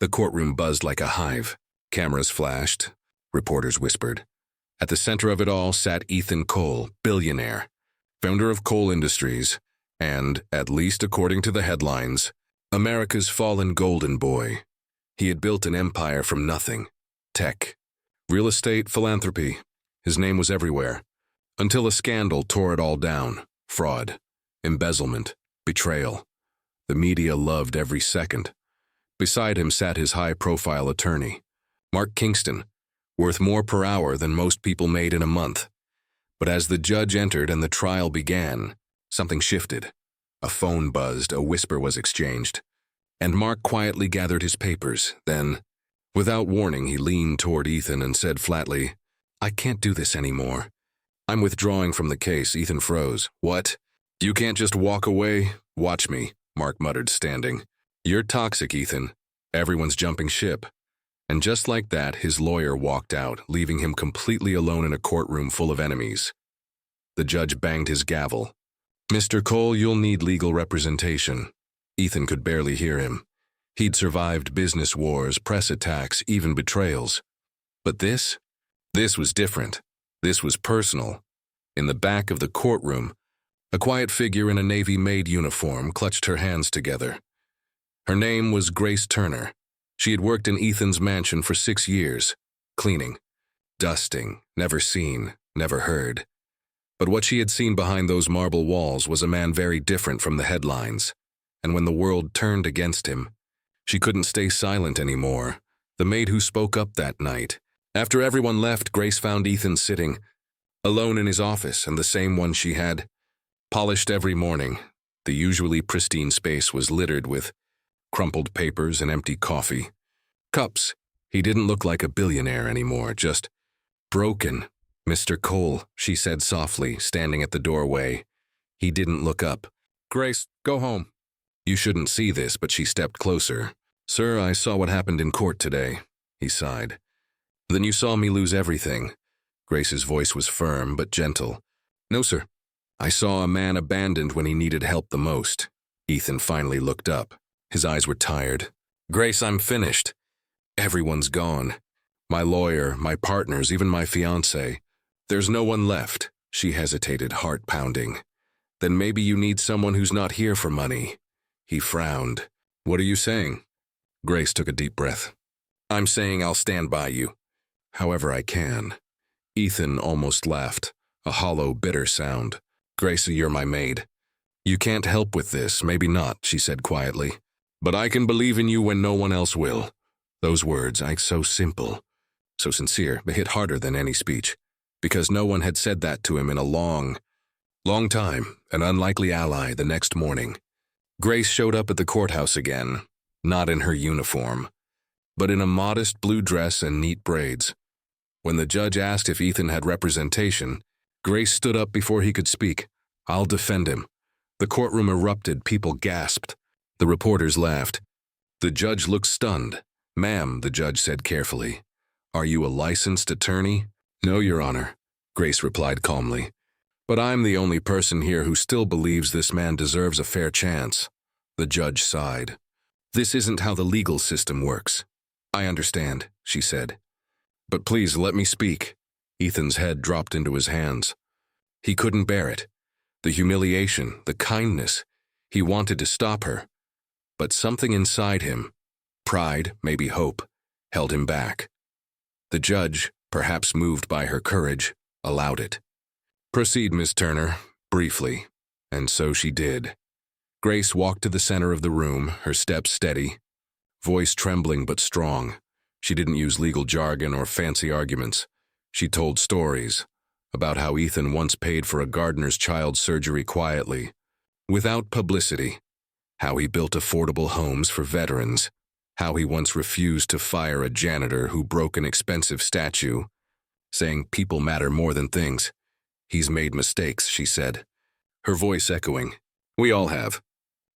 The courtroom buzzed like a hive. Cameras flashed. Reporters whispered. At the center of it all sat Ethan Cole, billionaire, founder of Cole Industries, and, at least according to the headlines, America's fallen golden boy. He had built an empire from nothing. Tech, real estate, philanthropy. His name was everywhere. Until a scandal tore it all down. Fraud, embezzlement, betrayal. The media loved every second. Beside him sat his high-profile attorney, Mark Kingston, worth more per hour than most people made in a month. But as the judge entered and the trial began, something shifted. A phone buzzed, a whisper was exchanged, and Mark quietly gathered his papers. Then, without warning, he leaned toward Ethan and said flatly, "I can't do this anymore. I'm withdrawing from the case." Ethan froze. "What? You can't just walk away?" "Watch me," Mark muttered, standing. "You're toxic, Ethan. Everyone's jumping ship." And just like that, his lawyer walked out, leaving him completely alone in a courtroom full of enemies. The judge banged his gavel. "Mr. Cole, you'll need legal representation." Ethan could barely hear him. He'd survived business wars, press attacks, even betrayals. But this was different. This was personal. In the back of the courtroom, a quiet figure in a Navy Maid uniform clutched her hands together. Her name was Grace Turner. She had worked in Ethan's mansion for 6 years, cleaning, dusting, never seen, never heard. But what she had seen behind those marble walls was a man very different from the headlines. And when the world turned against him, she couldn't stay silent anymore. The maid who spoke up that night. After everyone left, Grace found Ethan sitting, alone in his office, and the same one she had. Polished every morning, the usually pristine space was littered with crumpled papers and empty coffee. Cups. He didn't look like a billionaire anymore, just broken. "Mr. Cole," she said softly, standing at the doorway. He didn't look up. "Grace, go home." "You shouldn't see this," but she stepped closer. "Sir, I saw what happened in court today," he sighed. "Then you saw me lose everything." Grace's voice was firm but gentle. "No, sir. I saw a man abandoned when he needed help the most." Ethan finally looked up. His eyes were tired. "Grace, I'm finished. Everyone's gone. My lawyer, my partners, even my fiancé. There's no one left." She hesitated, heart pounding. "Then maybe you need someone who's not here for money." He frowned. "What are you saying?" Grace took a deep breath. "I'm saying I'll stand by you, however I can." Ethan almost laughed, a hollow, bitter sound. "Grace, you're my maid. You can't help with this, maybe not," she said quietly. "But I can believe in you when no one else will." Those words, so simple, so sincere, they hit harder than any speech, because no one had said that to him in a long time, an unlikely ally. The next morning, Grace showed up at the courthouse again, not in her uniform, but in a modest blue dress and neat braids. When the judge asked if Ethan had representation, Grace stood up before he could speak. "I'll defend him." The courtroom erupted, people gasped. The reporters laughed. The judge looked stunned. "Ma'am," the judge said carefully, "are you a licensed attorney?" "No, Your Honor," Grace replied calmly. "But I'm the only person here who still believes this man deserves a fair chance." The judge sighed. "This isn't how the legal system works." "I understand," she said. "But please let me speak." Ethan's head dropped into his hands. He couldn't bear it. The humiliation, the kindness. He wanted to stop her. But something inside him, pride, maybe hope, held him back. The judge, perhaps moved by her courage, allowed it. "Proceed, Miss Turner," briefly, and so she did. Grace walked to the center of the room, her steps steady, voice trembling but strong. She didn't use legal jargon or fancy arguments. She told stories about how Ethan once paid for a gardener's child's surgery quietly, without publicity, how he built affordable homes for veterans, how he once refused to fire a janitor who broke an expensive statue, saying people matter more than things. "He's made mistakes," she said, her voice echoing. "We all have.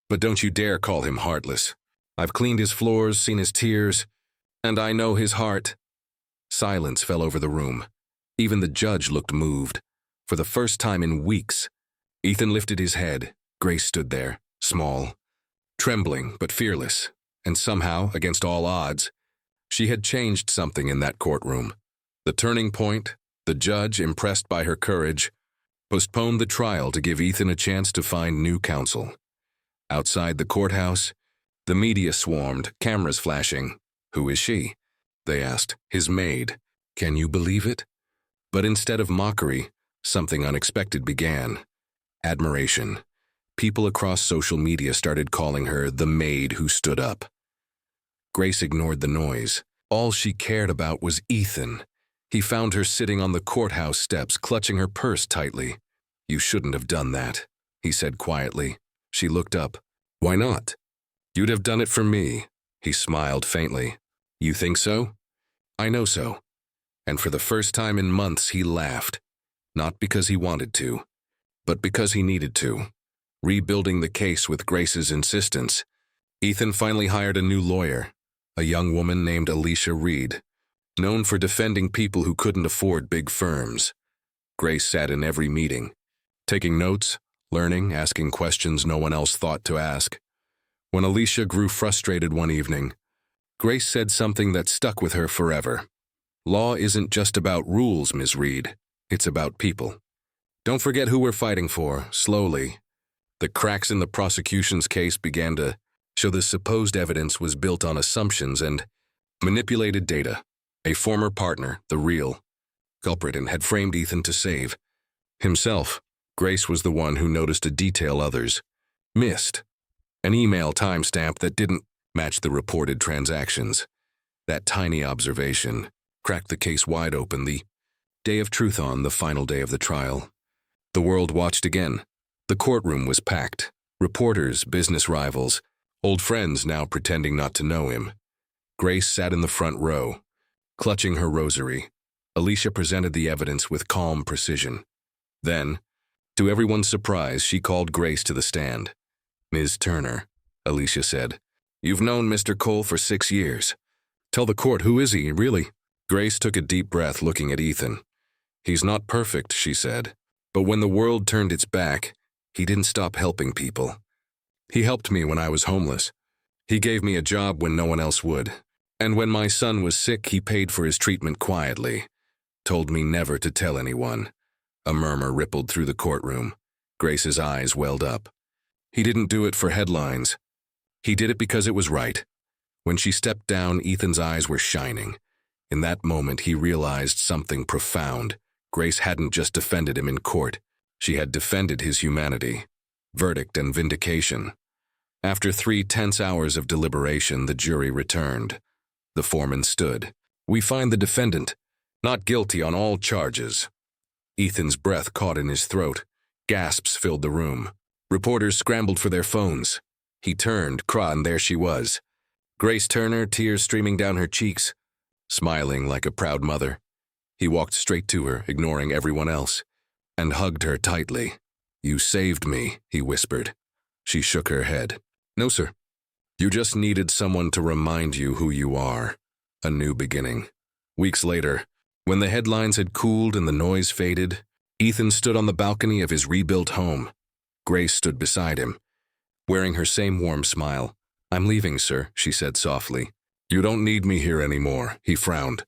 But don't you dare call him heartless. I've cleaned his floors, seen his tears, and I know his heart." Silence fell over the room. Even the judge looked moved. For the first time in weeks, Ethan lifted his head. Grace stood there, small, trembling but fearless, And somehow, against all odds, she had changed something in that courtroom. The turning point, the judge, impressed by her courage, postponed the trial to give Ethan a chance to find new counsel. Outside the courthouse, the media swarmed, cameras flashing. "Who is she?" they asked. "His maid. Can you believe it?" But instead of mockery, something unexpected began. Admiration. People across social media started calling her the maid who stood up. Grace ignored the noise. All she cared about was Ethan. He found her sitting on the courthouse steps, clutching her purse tightly. "You shouldn't have done that," he said quietly. She looked up. "Why not?" "You'd have done it for me." He smiled faintly. "You think so?" "I know so." And for the first time in months, he laughed. Not because he wanted to, but because he needed to. Rebuilding the case with Grace's insistence, Ethan finally hired a new lawyer, a young woman named Alicia Reed, known for defending people who couldn't afford big firms. Grace sat in every meeting, taking notes, learning, asking questions no one else thought to ask. When Alicia grew frustrated one evening, Grace said something that stuck with her forever. "Law isn't just about rules, Ms. Reed. It's about people. Don't forget who we're fighting for." Slowly, the cracks in the prosecution's case began to show the supposed evidence was built on assumptions and manipulated data. A former partner, the real culprit, and had framed Ethan to save himself. Grace was the one who noticed a detail others missed. An email timestamp that didn't match the reported transactions. That tiny observation cracked the case wide open. The day of truth, on the final day of the trial, the world watched again. The courtroom was packed. Reporters, business rivals, old friends now pretending not to know him. Grace sat in the front row, clutching her rosary. Alicia presented the evidence with calm precision. Then, to everyone's surprise, she called Grace to the stand. "Ms. Turner," Alicia said, "you've known Mr. Cole for 6 years. Tell the court, who is he, really?" Grace took a deep breath, looking at Ethan. "He's not perfect," she said, "but when the world turned its back, he didn't stop helping people. He helped me when I was homeless. He gave me a job when no one else would. And when my son was sick, he paid for his treatment quietly. Told me never to tell anyone." A murmur rippled through the courtroom. Grace's eyes welled up. "He didn't do it for headlines. He did it because it was right." When she stepped down, Ethan's eyes were shining. In that moment, he realized something profound. Grace hadn't just defended him in court. She had defended his humanity, verdict, and vindication. After 3 tense hours of deliberation, the jury returned. The foreman stood. "We find the defendant not guilty on all charges." Ethan's breath caught in his throat. Gasps filled the room. Reporters scrambled for their phones. He turned, and there she was. Grace Turner, tears streaming down her cheeks, smiling like a proud mother. He walked straight to her, ignoring everyone else, and hugged her tightly. "You saved me," he whispered. She shook her head. "No, sir. You just needed someone to remind you who you are." A new beginning. Weeks later, when the headlines had cooled and the noise faded, Ethan stood on the balcony of his rebuilt home. Grace stood beside him, wearing her same warm smile. "I'm leaving, sir," she said softly. "You don't need me here anymore," he frowned.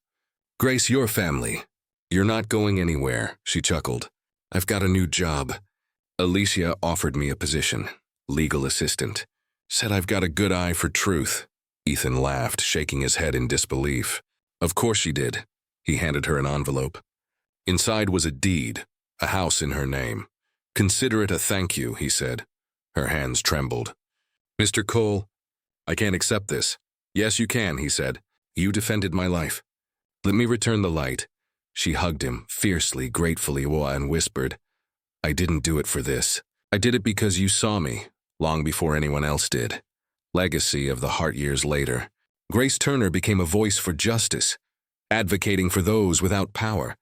"Grace, your family. You're not going anywhere," she chuckled. "I've got a new job. Alicia offered me a position, legal assistant. Said I've got a good eye for truth." Ethan laughed, shaking his head in disbelief. "Of course she did." He handed her an envelope. Inside was a deed, a house in her name. "Consider it a thank you," he said. Her hands trembled. "Mr. Cole, I can't accept this." "Yes, you can," he said. "You defended my life. Let me return the light." She hugged him, fiercely, gratefully, and whispered, "I didn't do it for this. I did it because you saw me, long before anyone else did." Legacy of the heart years later. Grace Turner became a voice for justice, advocating for those without power,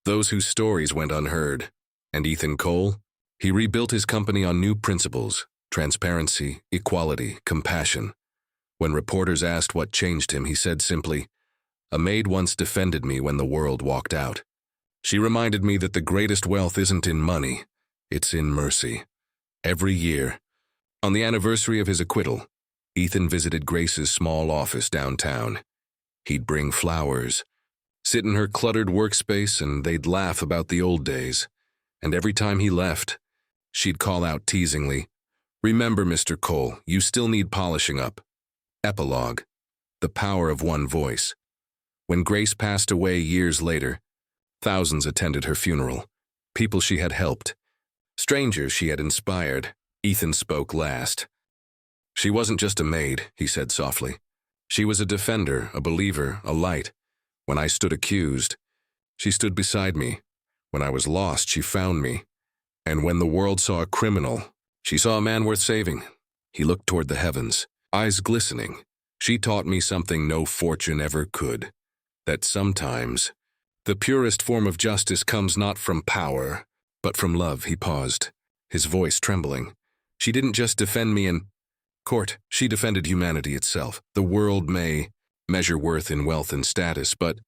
those whose stories went unheard. And Ethan Cole? He rebuilt his company on new principles: transparency, equality, compassion. When reporters asked what changed him, he said simply, "A maid once defended me when the world walked out. She reminded me that the greatest wealth isn't in money, it's in mercy." Every year, on the anniversary of his acquittal, Ethan visited Grace's small office downtown. He'd bring flowers, sit in her cluttered workspace, and they'd laugh about the old days. And every time he left, she'd call out teasingly, "Remember, Mr. Cole, you still need polishing up." Epilogue: The power of one voice. When Grace passed away years later, thousands attended her funeral. People she had helped, strangers she had inspired. Ethan spoke last. "She wasn't just a maid," he said softly. "She was a defender, a believer, a light. When I stood accused, she stood beside me. When I was lost, she found me. And when the world saw a criminal, she saw a man worth saving." He looked toward the heavens, eyes glistening. "She taught me something no fortune ever could, that sometimes the purest form of justice comes not from power, but from love." He paused, his voice trembling. "She didn't just defend me in court, she defended humanity itself. The world may measure worth in wealth and status, but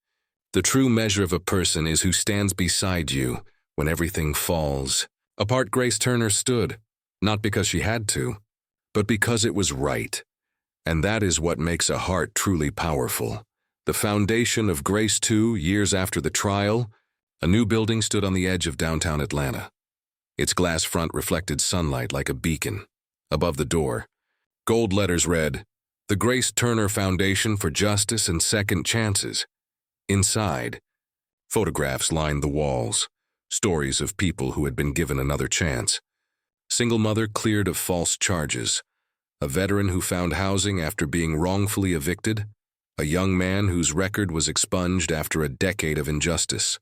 the true measure of a person is who stands beside you when everything falls." Apart, Grace Turner stood, not because she had to, but because it was right. And that is what makes a heart truly powerful. The foundation of Grace 2, years after the trial, a new building stood on the edge of downtown Atlanta. Its glass front reflected sunlight like a beacon. Above the door, gold letters read, "The Grace Turner Foundation for Justice and Second Chances." Inside, photographs lined the walls, stories of people who had been given another chance. Single mother cleared of false charges, a veteran who found housing after being wrongfully evicted, a young man whose record was expunged after a decade of injustice.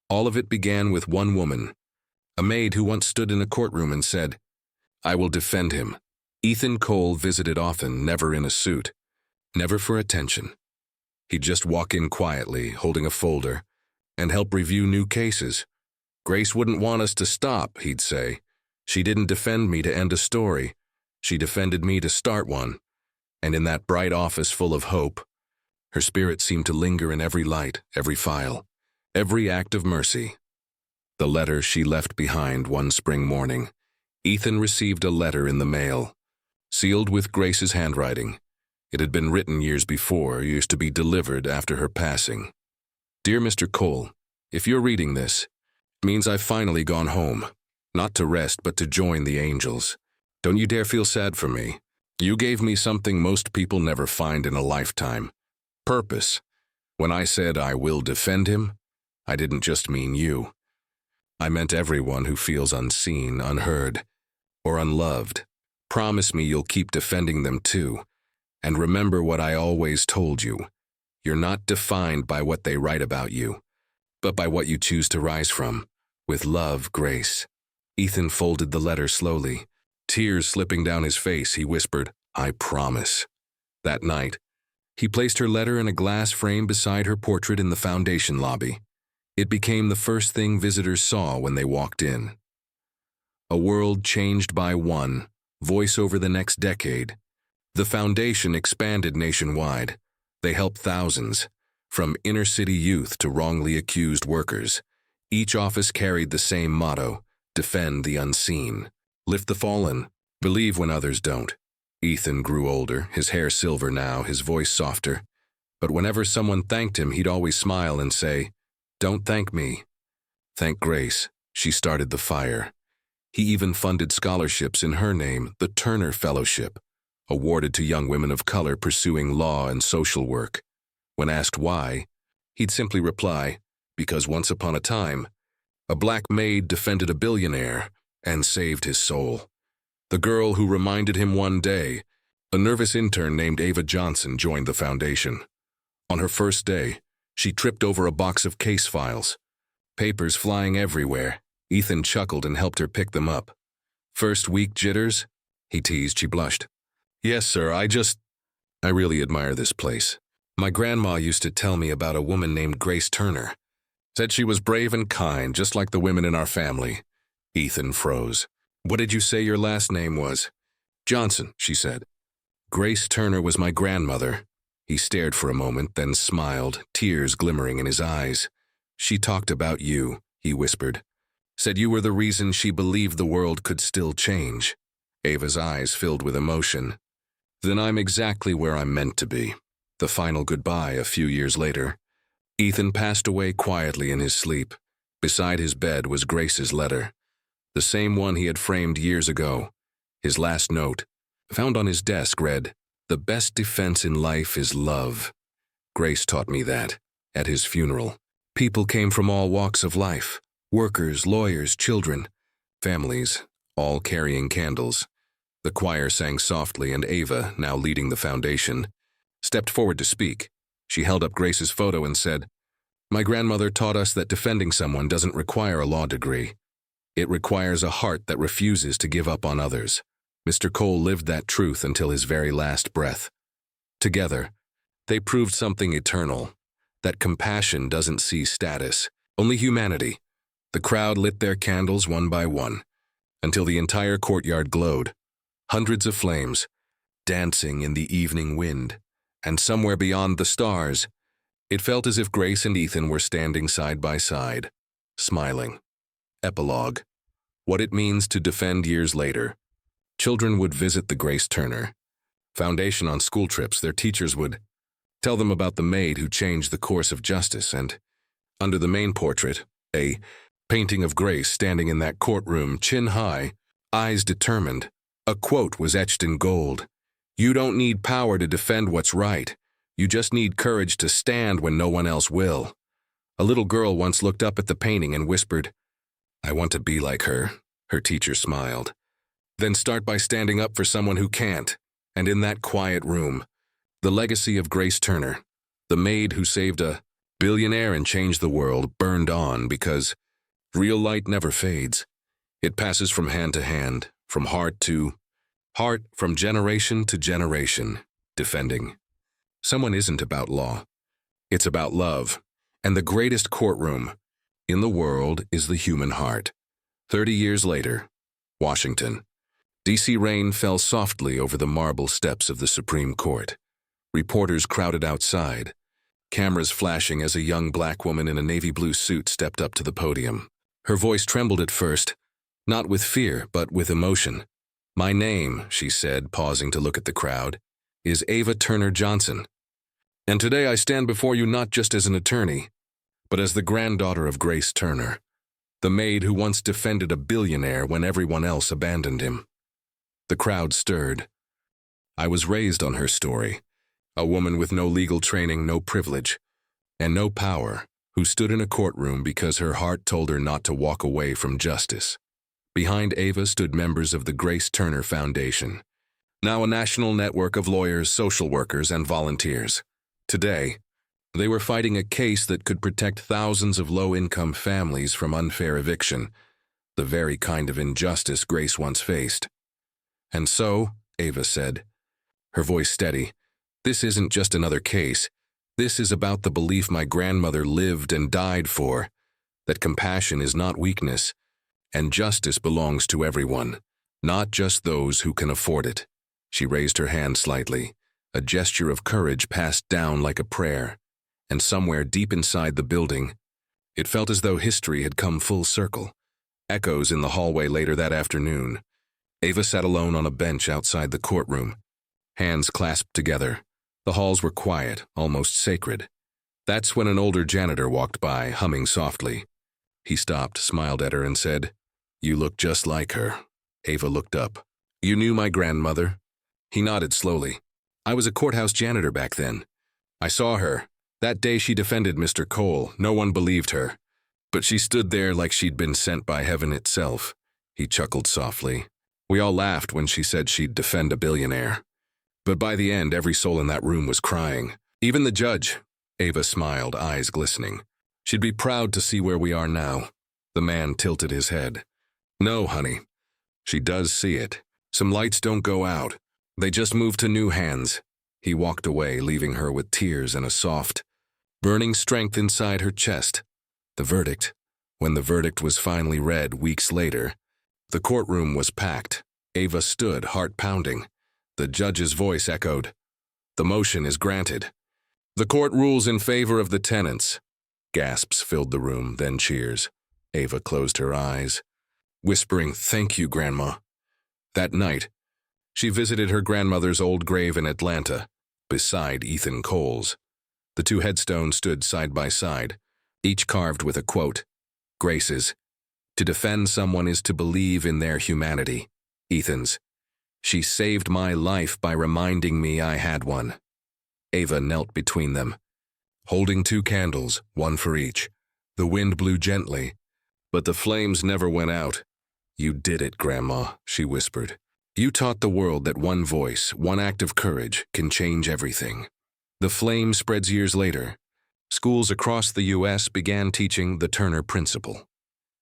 All of it began with one woman, a maid who once stood in a courtroom and said, "I will defend him." Ethan Cole visited often, never in a suit, never for attention. He'd just walk in quietly, holding a folder, and help review new cases. "Grace wouldn't want us to stop," he'd say. "She didn't defend me to end a story. She defended me to start one." And in that bright office full of hope, her spirit seemed to linger in every light, every file, every act of mercy. The letter she left behind one spring morning. Ethan received a letter in the mail, sealed with Grace's handwriting. It had been written years before, used to be delivered after her passing. "Dear Mr. Cole, if you're reading this, it means I've finally gone home, not to rest but to join the angels. Don't you dare feel sad for me. You gave me something most people never find in a lifetime: purpose. When I said I will defend him, I didn't just mean you. I meant everyone who feels unseen, unheard, or unloved. Promise me you'll keep defending them too. And remember what I always told you. You're not defined by what they write about you, but by what you choose to rise from. With love, Grace." Ethan folded the letter slowly. Tears slipping down his face, he whispered, "I promise." That night, he placed her letter in a glass frame beside her portrait in the foundation lobby. It became the first thing visitors saw when they walked in. A world changed by one, voice over the next decade. The foundation expanded nationwide. They helped thousands, from inner-city youth to wrongly accused workers. Each office carried the same motto: defend the unseen, lift the fallen, believe when others don't. Ethan grew older, his hair silver now, his voice softer. But whenever someone thanked him, he'd always smile and say, "Don't thank me. Thank Grace. She started the fire." He even funded scholarships in her name, the Turner Fellowship, awarded to young women of color pursuing law and social work. When asked why, he'd simply reply, "Because once upon a time, a black maid defended a billionaire and saved his soul." The girl who reminded him one day, a nervous intern named Amara Johnson, joined the foundation. On her first day, she tripped over a box of case files, papers flying everywhere. Ethan chuckled and helped her pick them up. "First week jitters?" he teased. She blushed. "Yes, sir, I really admire this place. My grandma used to tell me about a woman named Grace Turner. Said she was brave and kind, just like the women in our family." Ethan froze. "What did you say your last name was?" "Johnson," she said. "Grace Turner was my grandmother." He stared for a moment, then smiled, tears glimmering in his eyes. "She talked about you," he whispered. "Said you were the reason she believed the world could still change." Ava's eyes filled with emotion. Then I'm exactly where I'm meant to be. The final goodbye a few years later. Ethan passed away quietly in his sleep. Beside his bed was Grace's letter, the same one he had framed years ago. His last note, found on his desk, read, "The best defense in life is love." Grace taught me that. At his funeral, people came from all walks of life, workers, lawyers, children, families, all carrying candles. The choir sang softly, and Ava, now leading the foundation, stepped forward to speak. She held up Grace's photo and said, "My grandmother taught us that defending someone doesn't require a law degree. It requires a heart that refuses to give up on others." Mr. Cole lived that truth until his very last breath. Together, they proved something eternal, that compassion doesn't see status, only humanity. The crowd lit their candles one by one, until the entire courtyard glowed, hundreds of flames, dancing in the evening wind, and somewhere beyond the stars, it felt as if Grace and Ethan were standing side by side, smiling. Epilogue. What it means to defend years later. Children would visit the Grace Turner Foundation on school trips. Their teachers would tell them about the maid who changed the course of justice, and under the main portrait, a painting of Grace standing in that courtroom, chin high, eyes determined. A quote was etched in gold. "You don't need power to defend what's right. You just need courage to stand when no one else will." A little girl once looked up at the painting and whispered, "I want to be like her." Her teacher smiled. "Then start by standing up for someone who can't." And in that quiet room, the legacy of Grace Turner, the maid who saved a billionaire and changed the world, burned on, because real light never fades. It passes from hand to hand, from heart to heart, from generation to generation, defending. Someone isn't about law. It's about love. And the greatest courtroom in the world is the human heart. 30 years later, Washington. D.C. rain fell softly over the marble steps of the Supreme Court. Reporters crowded outside, cameras flashing as a young black woman in a navy blue suit stepped up to the podium. Her voice trembled at first, not with fear, but with emotion. "My name," she said, pausing to look at the crowd, "is Ava Turner Johnson. And today I stand before you not just as an attorney, but as the granddaughter of Grace Turner, the maid who once defended a billionaire when everyone else abandoned him." The crowd stirred. I was raised on her story, a woman with no legal training, no privilege, and no power, who stood in a courtroom because her heart told her not to walk away from justice. Behind Ava stood members of the Grace Turner Foundation, now a national network of lawyers, social workers, and volunteers. Today, they were fighting a case that could protect thousands of low-income families from unfair eviction, the very kind of injustice Grace once faced. "And so," Ava said, her voice steady, "this isn't just another case. This is about the belief my grandmother lived and died for, that compassion is not weakness, and justice belongs to everyone, not just those who can afford it." She raised her hand slightly, a gesture of courage passed down like a prayer, and somewhere deep inside the building, it felt as though history had come full circle. Echoes in the hallway later that afternoon. Ava sat alone on a bench outside the courtroom, hands clasped together. The halls were quiet, almost sacred. That's when an older janitor walked by, humming softly. He stopped, smiled at her, and said, "You look just like her." Ava looked up. "You knew my grandmother?" He nodded slowly. "I was a courthouse janitor back then. I saw her. That day she defended Mr. Cole. No one believed her. But she stood there like she'd been sent by heaven itself." He chuckled softly. "We all laughed when she said she'd defend a billionaire. But by the end, every soul in that room was crying. Even the judge." Ava smiled, eyes glistening. "She'd be proud to see where we are now." The man tilted his head. "No, honey. She does see it. Some lights don't go out. They just move to new hands." He walked away, leaving her with tears and a soft, burning strength inside her chest. The verdict. When the verdict was finally read weeks later, the courtroom was packed. Ava stood, heart pounding. The judge's voice echoed, "The motion is granted. The court rules in favor of the tenants." Gasps filled the room, then cheers. Ava closed her eyes, whispering, "Thank you, Grandma." That night, She visited her grandmother's old grave in Atlanta, beside Ethan Cole's. The two headstones stood side by side, each carved with a quote, Grace's, "To defend someone is to believe in their humanity." Ethan's, "She saved my life by reminding me I had one." Ava knelt between them, holding two candles, one for each. The wind blew gently, but the flames never went out. "You did it, Grandma," she whispered. "You taught the world that one voice, one act of courage, can change everything." The flame spreads years later. Schools across the U.S. began teaching the Turner Principle,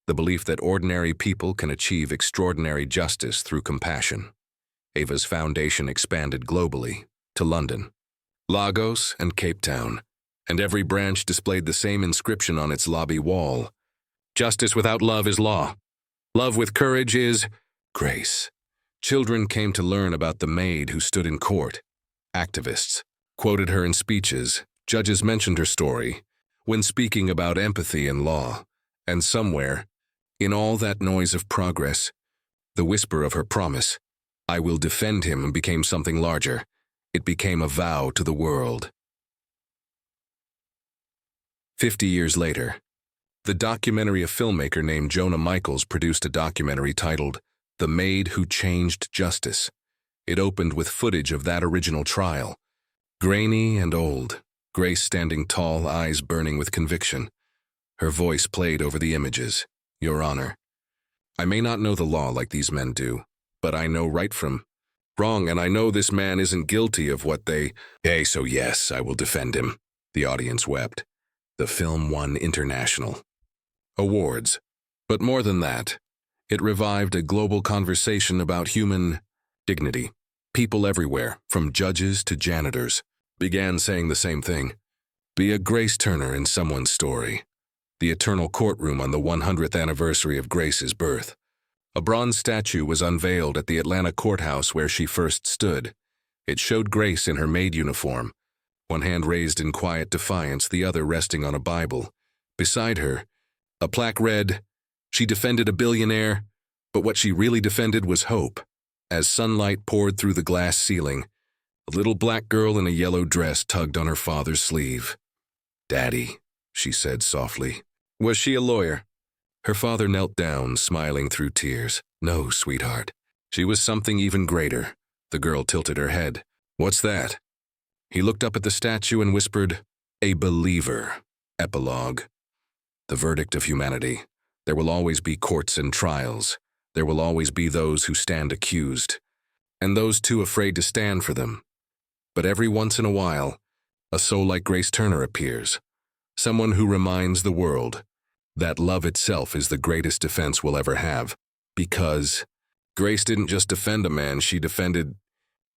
the belief that ordinary people can achieve extraordinary justice through compassion. Ava's foundation expanded globally to London, Lagos, and Cape Town, and every branch displayed the same inscription on its lobby wall. Justice without love is law. Love with courage is grace. Children came to learn about the Maid who stood in court. Activists quoted her in speeches. Judges mentioned her story when speaking about empathy and law. And somewhere, in all that noise of progress, the whisper of her promise, "I will defend him," became something larger. It became a vow to the world. 50 years later, the documentary filmmaker named Jonah Michaels produced a documentary titled The Maid Who Changed Justice. It opened with footage of that original trial. Grainy and old, Grace standing tall, eyes burning with conviction. Her voice played over the images. "Your Honor, I may not know the law like these men do, but I know right from wrong, and I know this man isn't guilty of what they say, so yes, I will defend him." The audience wept. The film won international awards. But more than that, it revived a global conversation about human dignity. People everywhere, from judges to janitors, began saying the same thing. Be a Grace Turner in someone's story. The eternal courtroom on the 100th anniversary of Grace's birth. A bronze statue was unveiled at the Atlanta courthouse where she first stood. It showed Grace in her maid uniform, one hand raised in quiet defiance, the other resting on a Bible. Beside her, a plaque read, "She defended a billionaire, but what she really defended was hope." As sunlight poured through the glass ceiling, a little black girl in a yellow dress tugged on her father's sleeve. "Daddy," she said softly. Was she a lawyer? Her father knelt down, smiling through tears. "No, sweetheart. She was something even greater." The girl tilted her head. "What's that?" He looked up at the statue and whispered, "A believer." Epilogue. The verdict of humanity. There will always be courts and trials. There will always be those who stand accused, and those too afraid to stand for them. But every once in a while, a soul like Grace Turner appears, someone who reminds the world that love itself is the greatest defense we'll ever have, because Grace didn't just defend a man, she defended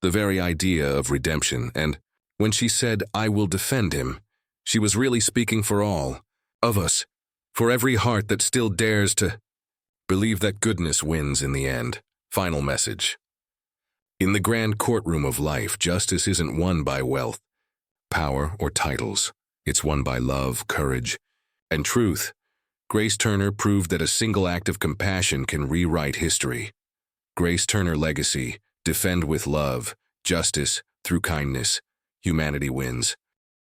the very idea of redemption, and when she said, "I will defend him," she was really speaking for all of us, for every heart that still dares to believe that goodness wins in the end. Final message. In the grand courtroom of life, justice isn't won by wealth, power, or titles. It's won by love, courage, and truth. Grace Turner proved that a single act of compassion can rewrite history. Grace Turner legacy: defend with love, justice through kindness. Humanity wins.